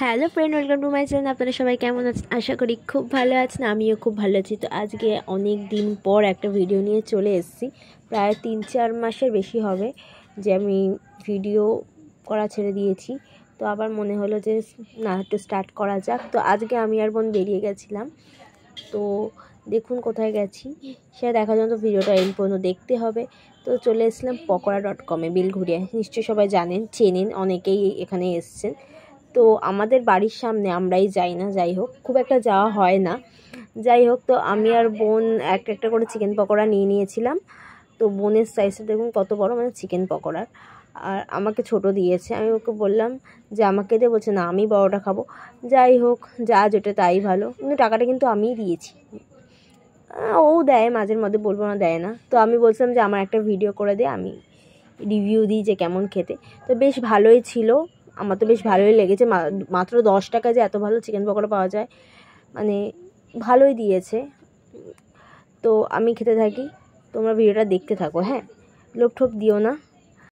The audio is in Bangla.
Hello friend, welcome to my channel. আপনারা সবাই কেমন আছেন? আশা করি খুব ভালো আছেন। আমিও খুব ভালো আছি। তো আজকে অনেক দিন পর একটা ভিডিও নিয়ে চলে এসেছি। প্রায় 3-4 মাসের বেশি হবে যে আমি ভিডিও করা ছেড়ে দিয়েছি। তো আবার মনে হলো যে না, একটু স্টার্ট করা যাক। তো আজকে আমি আর বোন বেরিয়ে গেছিলাম। তো দেখুন কোথায় গেছি, সেটা দেখার জন্য ভিডিওটা এন্ড পর্যন্ত দেখতে হবে। তো চলে এসেছিলাম পকোড়া.com-এ, বেলঘরিয়া। নিশ্চয়ই সবাই চেনেন, অনেকেই এখানে এসছেন। তো আমাদের বাড়ির সামনে, আমরাই যাই না, যাই হোক, খুব একটা যাওয়া হয় না। যাই হোক, তো আমি আর বোন একটা করে চিকেন পকোড়া নিয়ে নিয়েছিলাম। তো বোনের সাইজটা দেখুন কত বড়, মানে চিকেন পকোড়ার। আর আমাকে ছোট দিয়েছে। আমি ওকে বললাম যে আমাকে দে, বলছে না আমি বড়টা খাবো। যাই হোক, যা যেটা তাই ভালো, কিন্তু টাকাটা কিন্তু আমিই দিয়েছি। ও দেয় মাঝের মধ্যে, বলবো না দেয় না। তো আমি বলছিলাম যে আমার একটা ভিডিও করে দে, আমি রিভিউ দিই যে কেমন খেতে। তো বেশ ভালোই ছিল, আমার তো বেশ ভালোই লেগেছে। মাত্র 10 টাকায় যে এত ভালো চিকেন পকোড়া পাওয়া যায়, মানে ভালোই দিয়েছে। তো আমি খেতে থাকি, তোমরা ভিডিওটা দেখতে থাকো। হ্যাঁ, লোভ ঠোপ দিও না।